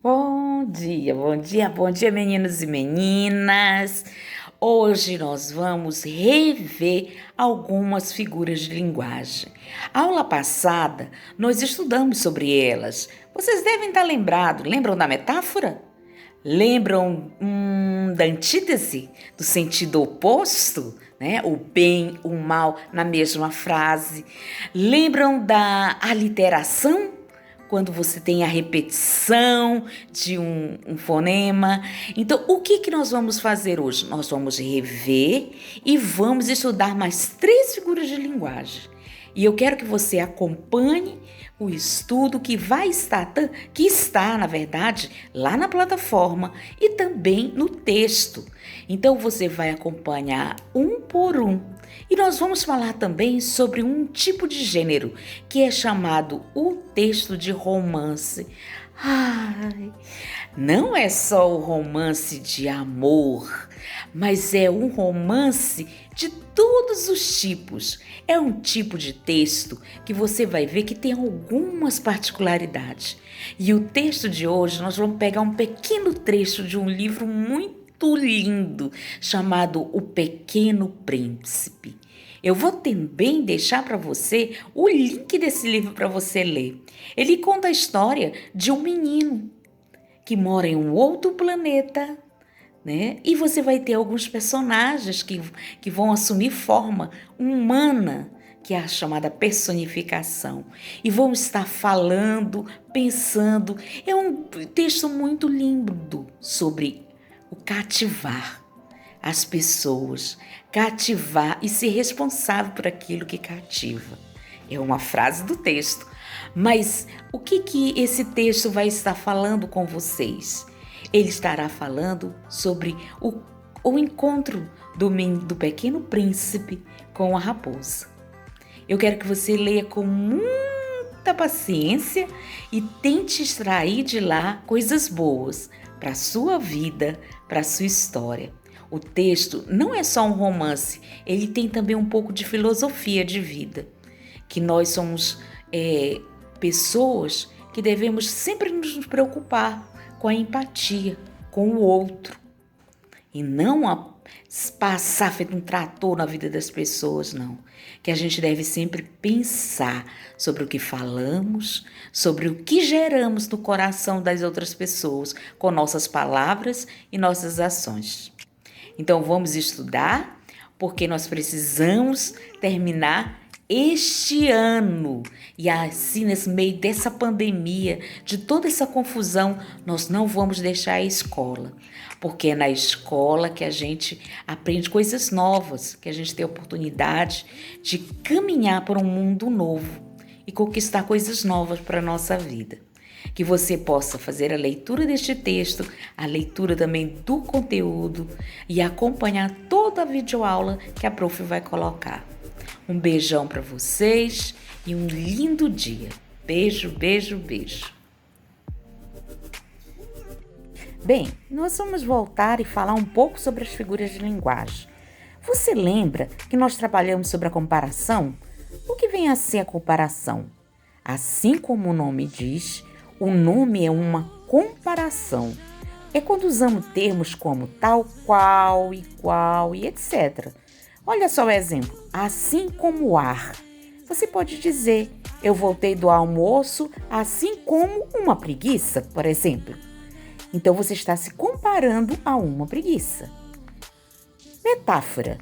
Bom dia, bom dia, bom dia, meninos e meninas. Hoje nós vamos rever algumas figuras de linguagem. A aula passada, nós estudamos sobre elas. Vocês devem estar lembrados. Lembram da metáfora? Lembram da antítese, do sentido oposto, né? O bem, o mal na mesma frase. Lembram da aliteração? Quando você tem a repetição de um fonema. Então, o que nós vamos fazer hoje? Nós vamos rever e vamos estudar mais 3 figuras de linguagem. E eu quero que você acompanhe o estudo que está, na verdade, lá na plataforma e também no texto. Então você vai acompanhar um por um. E nós vamos falar também sobre um tipo de gênero que é chamado o texto de romance. Ai, não é só o romance de amor, mas é um romance de todos os tipos. É um tipo de texto que você vai ver que tem algumas particularidades. E o texto de hoje nós vamos pegar um pequeno trecho de um livro muito lindo chamado O Pequeno Príncipe. Eu vou também deixar para você o link desse livro para você ler. Ele conta a história de um menino que mora em um outro planeta, né? E você vai ter alguns personagens que vão assumir forma humana, que é a chamada personificação. E vão estar falando, pensando. É um texto muito lindo sobre o cativar as pessoas, cativar e ser responsável por aquilo que cativa. É uma frase do texto. Mas o que esse texto vai estar falando com vocês? Ele estará falando sobre o encontro do pequeno príncipe com a raposa. Eu quero que você leia com muita paciência e tente extrair de lá coisas boas para a sua vida, para a sua história. O texto não é só um romance, ele tem também um pouco de filosofia de vida, que nós somos pessoas que devemos sempre nos preocupar com a empatia, com o outro, e não passar feito um trator na vida das pessoas, não. Que a gente deve sempre pensar sobre o que falamos, sobre o que geramos no coração das outras pessoas, com nossas palavras e nossas ações. Então vamos estudar, porque nós precisamos terminar este ano. E assim, nesse meio dessa pandemia, de toda essa confusão, nós não vamos deixar a escola. Porque é na escola que a gente aprende coisas novas, que a gente tem a oportunidade de caminhar para um mundo novo e conquistar coisas novas para a nossa vida. Que você possa fazer a leitura deste texto, a leitura também do conteúdo e acompanhar toda a videoaula que a prof vai colocar. Um beijão para vocês e um lindo dia. Beijo, beijo, beijo. Bem, nós vamos voltar e falar um pouco sobre as figuras de linguagem. Você lembra que nós trabalhamos sobre a comparação? O que vem a ser a comparação? Assim como o nome diz, o nome é uma comparação. É quando usamos termos como tal qual, igual e etc. Olha só o exemplo. Assim como o ar. Você pode dizer, eu voltei do almoço assim como uma preguiça, por exemplo. Então você está se comparando a uma preguiça. Metáfora.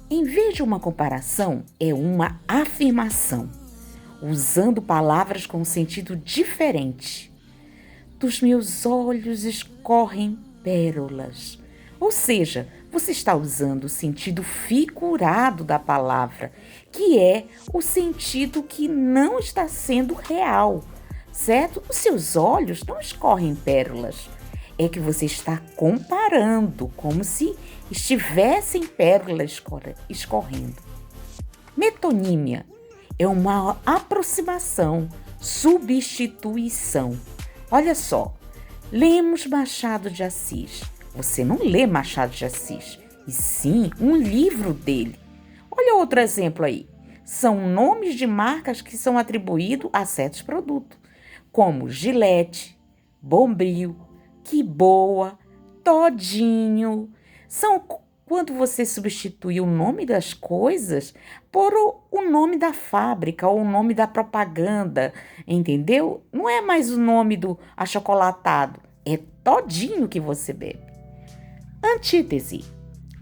Em vez de uma comparação, é uma afirmação, usando palavras com sentido diferente. Dos meus olhos escorrem pérolas. Ou seja, você está usando o sentido figurado da palavra, que é o sentido que não está sendo real, certo? Os seus olhos não escorrem pérolas. É que você está comparando, como se estivessem pérolas escorrendo. Metonímia é uma aproximação, substituição. Olha só, lemos Machado de Assis. Você não lê Machado de Assis, e sim um livro dele. Olha outro exemplo aí. São nomes de marcas que são atribuídos a certos produtos, como Gillette, Bombril, que boa, todinho. São quando você substitui o nome das coisas por o nome da fábrica ou o nome da propaganda, entendeu? Não é mais o nome do achocolatado, é todinho que você bebe. Antítese.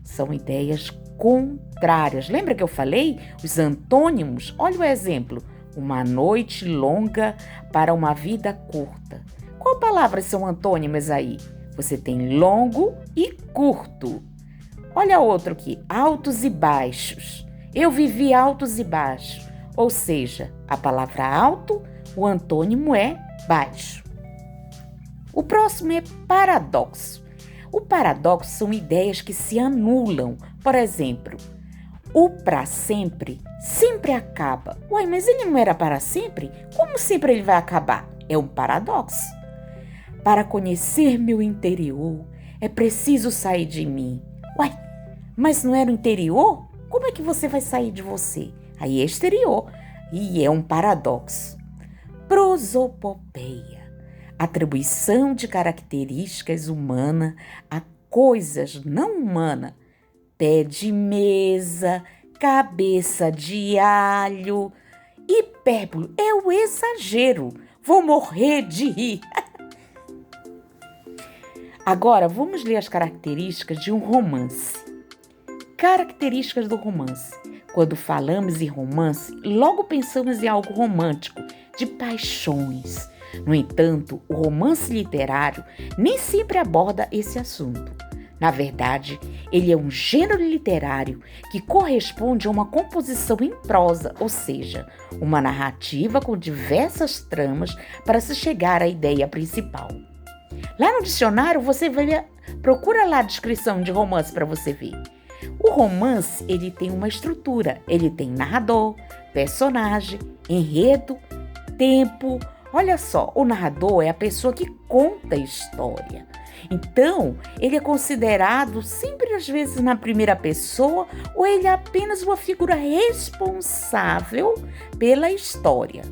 São ideias contrárias. Lembra que eu falei? Os antônimos. Olha o exemplo. Uma noite longa para uma vida curta. Qual palavras são antônimas aí? Você tem longo e curto. Olha outro aqui. Altos e baixos. Eu vivi altos e baixos. Ou seja, a palavra alto, o antônimo é baixo. O próximo é paradoxo. O paradoxo são ideias que se anulam. Por exemplo, o para sempre sempre acaba. Uai, mas ele não era para sempre? Como sempre ele vai acabar? É um paradoxo. Para conhecer meu interior, é preciso sair de mim. Uai, mas não era o interior? Como é que você vai sair de você? Aí é exterior. E é um paradoxo. Prosopopeia. Atribuição de características humanas a coisas não humanas. Pé de mesa, cabeça de alho. Hipérbole é o exagero. Vou morrer de rir. Agora, vamos ler as características de um romance. Características do romance. Quando falamos em romance, logo pensamos em algo romântico, de paixões. No entanto, o romance literário nem sempre aborda esse assunto. Na verdade, ele é um gênero literário que corresponde a uma composição em prosa, ou seja, uma narrativa com diversas tramas para se chegar à ideia principal. Lá no dicionário, procura lá a descrição de romance para você ver. O romance, ele tem uma estrutura, ele tem narrador, personagem, enredo, tempo. Olha só, o narrador é a pessoa que conta a história. Então, ele é considerado sempre às vezes na primeira pessoa ou ele é apenas uma figura responsável pela história.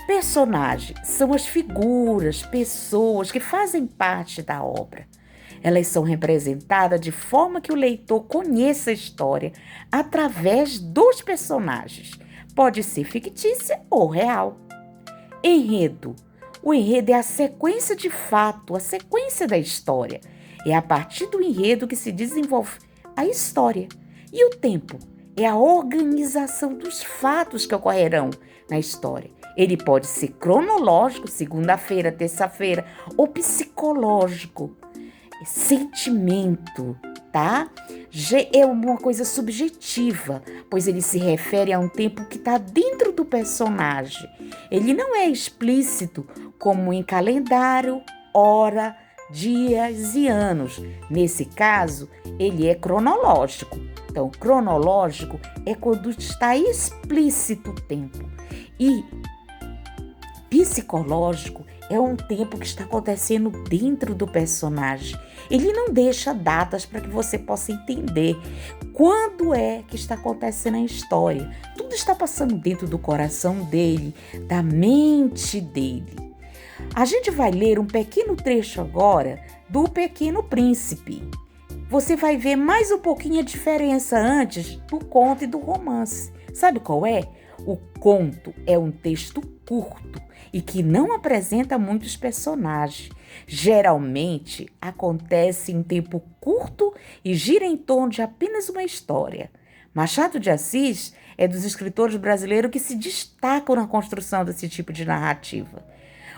Personagem são as figuras, pessoas que fazem parte da obra. Elas são representadas de forma que o leitor conheça a história através dos personagens. Pode ser fictícia ou real. Enredo. O enredo é a sequência de fato, a sequência da história. É a partir do enredo que se desenvolve a história. E o tempo é a organização dos fatos que ocorrerão na história. Ele pode ser cronológico, segunda-feira, terça-feira, ou psicológico. Sentimento, tá? É uma coisa subjetiva, pois ele se refere a um tempo que está dentro do personagem. Ele não é explícito como em calendário, hora, dias e anos. Nesse caso, ele é cronológico. Então, cronológico é quando está explícito o tempo. E psicológico é um tempo que está acontecendo dentro do personagem. Ele não deixa datas para que você possa entender quando é que está acontecendo a história. Tudo está passando dentro do coração dele, da mente dele. A gente vai ler um pequeno trecho agora do Pequeno Príncipe. Você vai ver mais um pouquinho a diferença antes do conto e do romance. Sabe qual é? O conto é um texto curto e que não apresenta muitos personagens. Geralmente acontece em tempo curto e gira em torno de apenas uma história. Machado de Assis é dos escritores brasileiros que se destacam na construção desse tipo de narrativa.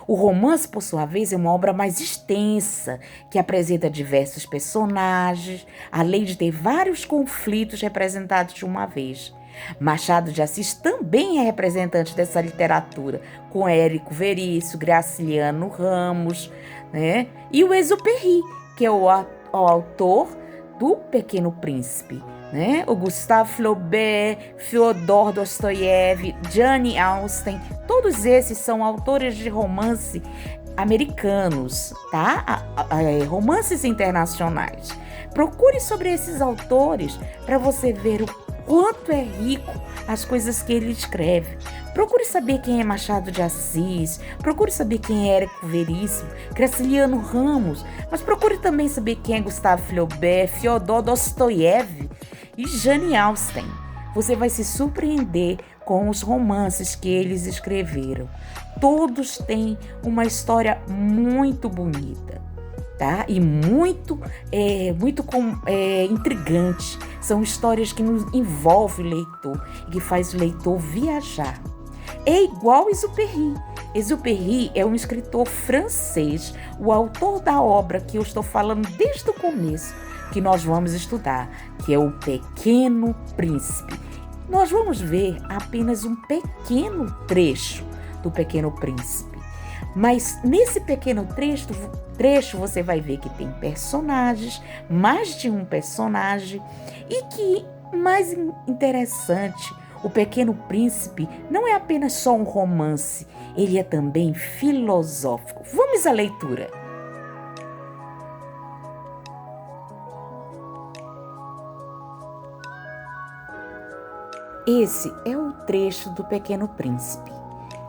O romance, por sua vez, é uma obra mais extensa, que apresenta diversos personagens, além de ter vários conflitos representados de uma vez. Machado de Assis também é representante dessa literatura, com Érico Veríssimo, Graciliano Ramos, né? E o Exupéry, que é o autor do Pequeno Príncipe, né? O Gustave Flaubert, Fyodor Dostoiévski, Jane Austen, todos esses são autores de romance americanos, tá? Romances internacionais. Procure sobre esses autores para você ver o quanto é rico as coisas que ele escreve. Procure saber quem é Machado de Assis, procure saber quem é Érico Veríssimo, Graciliano Ramos, mas procure também saber quem é Gustavo Flaubert, Fyodor Dostoiévski e Jane Austen. Você vai se surpreender com os romances que eles escreveram. Todos têm uma história muito bonita, tá? E muito intrigante. São histórias que nos envolvem o leitor e que faz o leitor viajar. É igual Exupéry. Exupéry é um escritor francês, o autor da obra que eu estou falando desde o começo, que nós vamos estudar, que é O Pequeno Príncipe. Nós vamos ver apenas um pequeno trecho do Pequeno Príncipe. Mas nesse pequeno trecho você vai ver que tem personagens, mais de um personagem, e que, mais interessante, O Pequeno Príncipe não é apenas só um romance, ele é também filosófico. Vamos à leitura. Esse é o trecho do Pequeno Príncipe.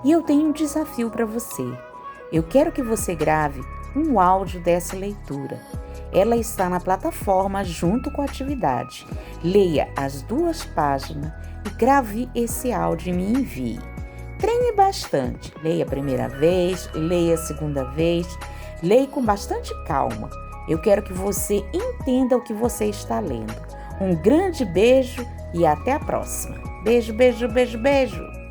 E eu tenho um desafio para você. Eu quero que você grave um áudio dessa leitura. Ela está na plataforma junto com a atividade. Leia as 2 páginas e grave esse áudio e me envie. Treine bastante. Leia a primeira vez, leia a segunda vez. Leia com bastante calma. Eu quero que você entenda o que você está lendo. Um grande beijo e até a próxima. Beijo, beijo, beijo, beijo.